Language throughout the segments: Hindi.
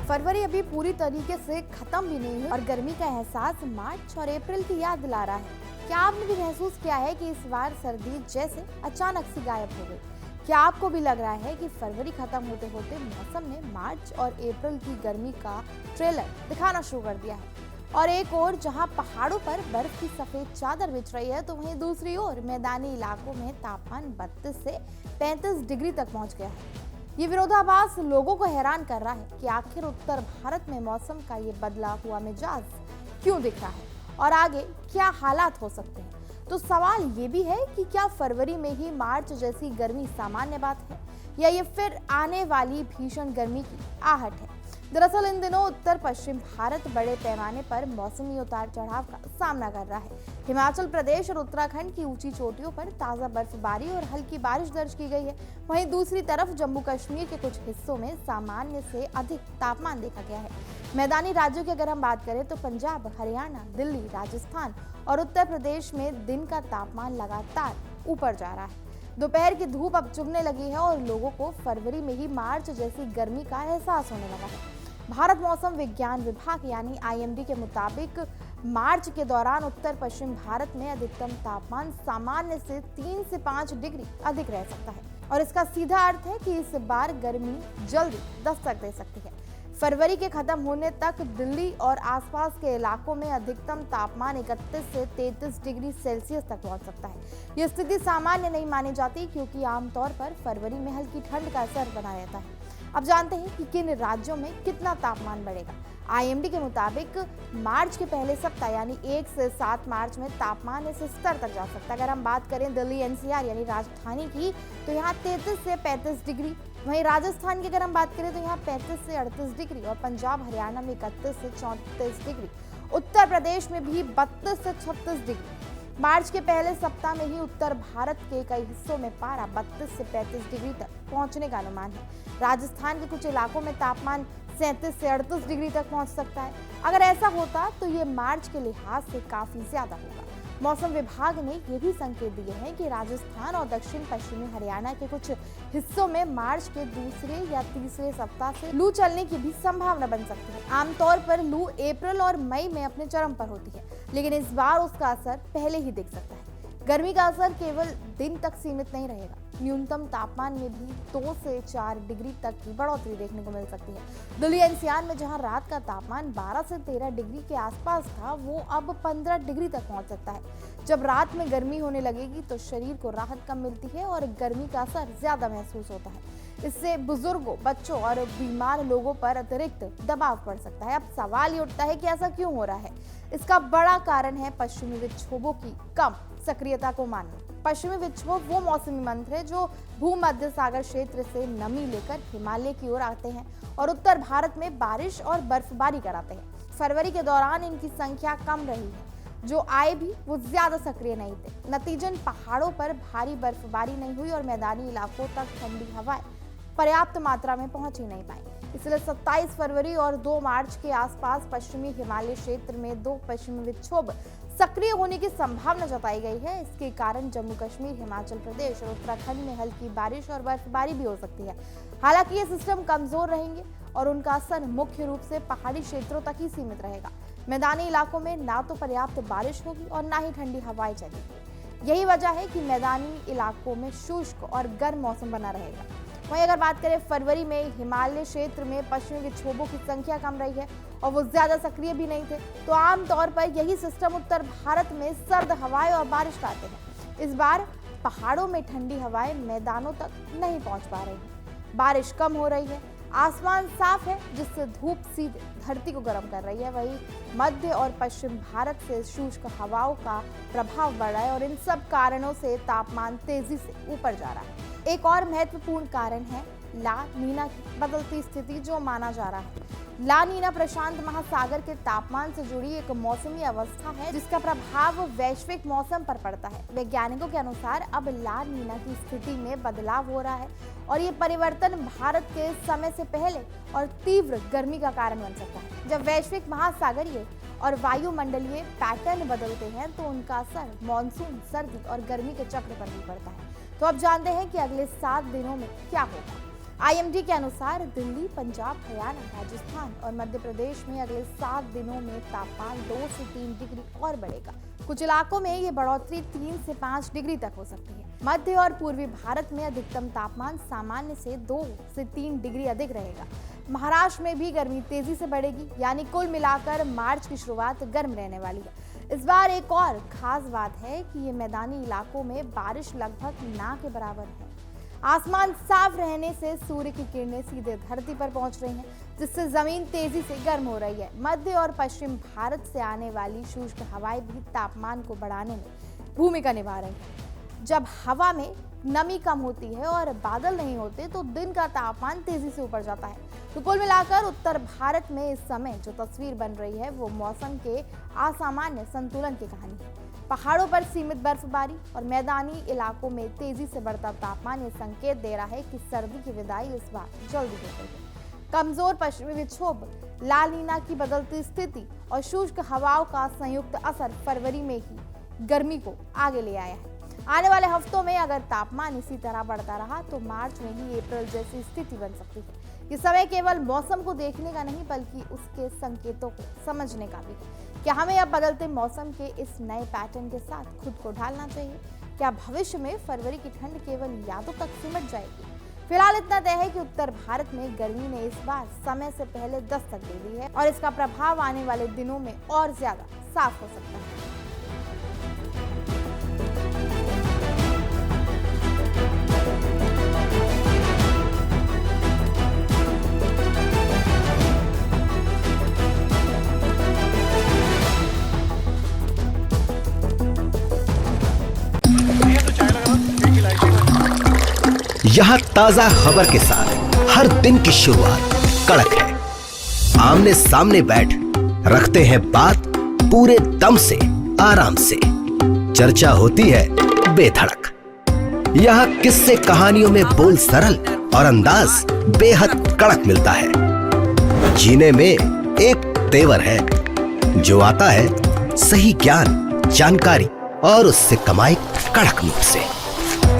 फरवरी अभी पूरी तरीके से खत्म भी नहीं है और गर्मी का एहसास मार्च और अप्रैल की याद दिला रहा है। क्या आपने भी महसूस किया है कि इस बार सर्दी जैसे अचानक से गायब हो गई? क्या आपको भी लग रहा है कि फरवरी खत्म होते होते मौसम ने मार्च और अप्रैल की गर्मी का ट्रेलर दिखाना शुरू कर दिया है? और एक ओर जहां पहाड़ों पर बर्फ की सफेद चादर बिछ रही है, तो वहीं दूसरी ओर मैदानी इलाकों में तापमान 32 से 35 डिग्री तक पहुंच गया है। ये विरोधाभास लोगों को हैरान कर रहा है कि आखिर उत्तर भारत में मौसम का ये बदला हुआ मिजाज क्यों दिख रहा है और आगे क्या हालात हो सकते हैं। तो सवाल ये भी है कि क्या फरवरी में ही मार्च जैसी गर्मी सामान्य बात है या ये फिर आने वाली भीषण गर्मी की आहट है। दरअसल इन दिनों उत्तर पश्चिम भारत बड़े पैमाने पर मौसमी उतार चढ़ाव का सामना कर रहा है। हिमाचल प्रदेश और उत्तराखंड की ऊंची चोटियों पर ताजा बर्फबारी और हल्की बारिश दर्ज की गई है। वहीं दूसरी तरफ जम्मू कश्मीर के कुछ हिस्सों में सामान्य से अधिक तापमान देखा गया है। मैदानी राज्यों की अगर हम बात करें तो पंजाब, हरियाणा, दिल्ली, राजस्थान और उत्तर प्रदेश में दिन का तापमान लगातार ऊपर जा रहा है। दोपहर की धूप अब चुभने लगी है और लोगों को फरवरी में ही मार्च जैसी गर्मी का एहसास होने लगा है। भारत मौसम विज्ञान विभाग यानी आईएमडी के मुताबिक मार्च के दौरान उत्तर पश्चिम भारत में अधिकतम तापमान सामान्य से 3 से 5 डिग्री अधिक रह सकता है और इसका सीधा अर्थ है कि इस बार गर्मी जल्दी दस्तक दे सकती है। फरवरी के खत्म होने तक दिल्ली और आसपास के इलाकों में अधिकतम तापमान 31 से 33 डिग्री सेल्सियस तक पहुंच सकता है। यह स्थिति सामान्य नहीं मानी जाती क्योंकि आमतौर पर फरवरी में हल्की ठंड का असर बना रहता है। अब जानते हैं कि किन राज्यों में कितना तापमान बढ़ेगा। आईएमडी के मुताबिक मार्च के पहले सप्ताह यानी 1 से 7 मार्च में तापमान इस स्तर तक जा सकता है। अगर हम बात करें दिल्ली एनसीआर यानी राजधानी की, तो यहाँ 33 से 35 डिग्री, वहीं राजस्थान की अगर हम बात करें तो यहाँ 35 से 38 डिग्री और पंजाब हरियाणा में 31 से 34 डिग्री, उत्तर प्रदेश में भी 32 से 36 डिग्री। मार्च के पहले सप्ताह में ही उत्तर भारत के कई हिस्सों में पारा 32 से 35 डिग्री तक पहुंचने का अनुमान है। राजस्थान के कुछ इलाकों में तापमान 37 से 38 डिग्री तक पहुंच सकता है। अगर ऐसा होता तो ये मार्च के लिहाज से काफी ज्यादा होगा। मौसम विभाग ने ये भी संकेत दिए हैं कि राजस्थान और दक्षिण पश्चिमी हरियाणा के कुछ हिस्सों में मार्च के दूसरे या तीसरे सप्ताह से लू चलने की भी संभावना बन सकती है। आमतौर पर लू अप्रैल और मई में अपने चरम पर होती है, लेकिन इस बार उसका असर पहले ही दिख सकता है। गर्मी का असर केवल दिन तक सीमित नहीं रहेगा, न्यूनतम तापमान में भी 2 से 4 डिग्री तक की बढ़ोतरी देखने को मिल सकती है। दिल्ली एनसीआर में जहां रात का तापमान 12 से 13 डिग्री के आसपास था, वो अब 15 डिग्री तक पहुंच सकता है। जब रात में गर्मी होने लगेगी तो शरीर को राहत कम मिलती है और गर्मी का असर ज्यादा महसूस होता है। इससे बुजुर्गों, बच्चों और बीमार लोगों पर अतिरिक्त दबाव पड़ सकता है। अब सवाल ये उठता है कि ऐसा क्यों हो रहा है। इसका बड़ा कारण है पश्चिमी विक्षोभों की कम सक्रियता को मानना। पश्चिमी विक्षोभ वो मौसमी मंत्र है जो भूमध्य सागर क्षेत्र से नमी लेकर हिमालय की ओर आते हैं और उत्तर भारत में बारिश और बर्फबारी कराते हैं। फरवरी के दौरान इनकी संख्या कम रही है, जो आए भी वो ज्यादा सक्रिय नहीं थे। नतीजन पहाड़ों पर भारी बर्फबारी नहीं हुई और मैदानी इलाकों तक ठंडी हवाएं पर्याप्त मात्रा में पहुंच ही नहीं पाई। इसलिए 27 फरवरी और 2 मार्च के आसपास पश्चिमी हिमालय क्षेत्र में 2 पश्चिमी विक्षोभ सक्रिय होने की संभावना जताई गई है। इसके कारण जम्मू कश्मीर, हिमाचल प्रदेश और उत्तराखंड में हल्की बारिश और बर्फबारी भी हो सकती है। हालांकि ये सिस्टम कमजोर रहेंगे और उनका असर मुख्य रूप से पहाड़ी क्षेत्रों तक ही सीमित रहेगा। मैदानी इलाकों में ना तो पर्याप्त बारिश होगी और ना ही ठंडी हवाएं चलेंगी। यही वजह है कि मैदानी इलाकों में शुष्क और गर्म मौसम बना रहेगा। वहीं अगर बात करें फरवरी में हिमालय क्षेत्र में पश्चिमी विक्षोभों की संख्या कम रही है और वो ज्यादा सक्रिय भी नहीं थे, तो आमतौर पर यही सिस्टम उत्तर भारत में सर्द हवाएं और बारिश लाते हैं। इस बार पहाड़ों में ठंडी हवाएं मैदानों तक नहीं पहुंच पा रही है। बारिश कम हो रही है, आसमान साफ है जिससे धूप सीधे धरती को गर्म कर रही है। वहीं मध्य और पश्चिम भारत से शुष्क हवाओं का प्रभाव बढ़ रहा है और इन सब कारणों से तापमान तेजी से ऊपर जा रहा है। एक और महत्वपूर्ण कारण है ला नीना की बदलती स्थिति जो माना जा रहा है। ला नीना प्रशांत महासागर के तापमान से जुड़ी एक मौसमी अवस्था है जिसका प्रभाव वैश्विक मौसम पर पड़ता है। वैज्ञानिकों के अनुसार अब ला नीना की स्थिति में बदलाव हो रहा है और ये परिवर्तन भारत के समय से पहले और तीव्र गर्मी का कारण बन सकता है। जब वैश्विक महासागरीय और वायुमंडलीय पैटर्न बदलते हैं तो उनका असर मानसून, सर्दी और गर्मी के चक्र पर भी पड़ता है। तो अब जानते हैं कि अगले 7 दिनों में क्या होगा। IMD के अनुसार दिल्ली, पंजाब, हरियाणा, राजस्थान और मध्य प्रदेश में अगले 7 दिनों में तापमान 2 से 3 डिग्री और बढ़ेगा। कुछ इलाकों में ये बढ़ोतरी 3 से 5 डिग्री तक हो सकती है। मध्य और पूर्वी भारत में अधिकतम तापमान सामान्य से 2 से 3 डिग्री अधिक रहेगा। महाराष्ट्र में भी गर्मी तेजी से बढ़ेगी, यानी कुल मिलाकर मार्च की शुरुआत गर्म रहने वाली है। इस बार एक और खास बात है कि ये मैदानी इलाकों में बारिश लगभग ना के बराबर है। आसमान साफ रहने से सूर्य की किरणें सीधे धरती पर पहुंच रही हैं, जिससे जमीन तेजी से गर्म हो रही है। मध्य और पश्चिम भारत से आने वाली शुष्क हवाएं भी तापमान को बढ़ाने में भूमिका निभा रही हैं। जब हवा में नमी कम होती है और बादल नहीं होते तो दिन का तापमान तेजी से ऊपर जाता है। तो कुल मिलाकर उत्तर भारत में इस समय जो तस्वीर बन रही है वो मौसम के असामान्य संतुलन की कहानी है। पहाड़ों पर सीमित बर्फबारी और मैदानी इलाकों में तेजी से बढ़ता तापमान ये संकेत दे रहा है कि सर्दी की विदाई इस बार जल्दी हो गई है। कमजोर पश्चिमी विक्षोभ, लाल नीना की बदलती स्थिति और शुष्क हवाओं का संयुक्त असर फरवरी में ही गर्मी को आगे ले आया है। आने वाले हफ्तों में अगर तापमान इसी तरह बढ़ता रहा तो मार्च में ही अप्रैल जैसी स्थिति बन सकती है। ये समय केवल मौसम को देखने का नहीं बल्कि उसके संकेतों को समझने का भी है। क्या हमें अब बदलते मौसम के इस नए पैटर्न के साथ खुद को ढालना चाहिए? क्या भविष्य में फरवरी की ठंड केवल यादों तक सिमट जाएगी? फिलहाल इतना तय है कि उत्तर भारत में गर्मी ने इस बार समय से पहले दस्तक दे दी है और इसका प्रभाव आने वाले दिनों में और ज्यादा साफ हो सकता है। यहाँ ताजा खबर के साथ हर दिन की शुरुआत कड़क है। आमने सामने बैठ रखते हैं बात पूरे दम से, आराम से। चर्चा होती है बेधड़क। यहाँ किस्से कहानियों में बोल सरल और अंदाज बेहद कड़क मिलता है। जीने में एक तेवर है जो आता है सही ज्ञान, जानकारी और उससे कमाई कड़क नोट से।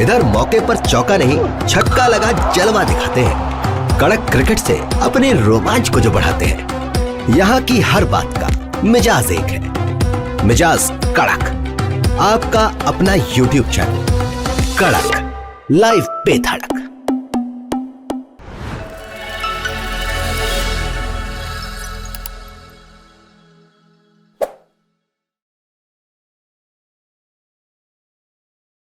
इधर मौके पर चौका नहीं छक्का लगा जलवा दिखाते हैं। कड़क क्रिकेट से अपने रोमांच को जो बढ़ाते हैं। यहाँ की हर बात का मिजाज एक है, मिजाज कड़क। आपका अपना YouTube चैनल कड़क लाइव पे धड़क।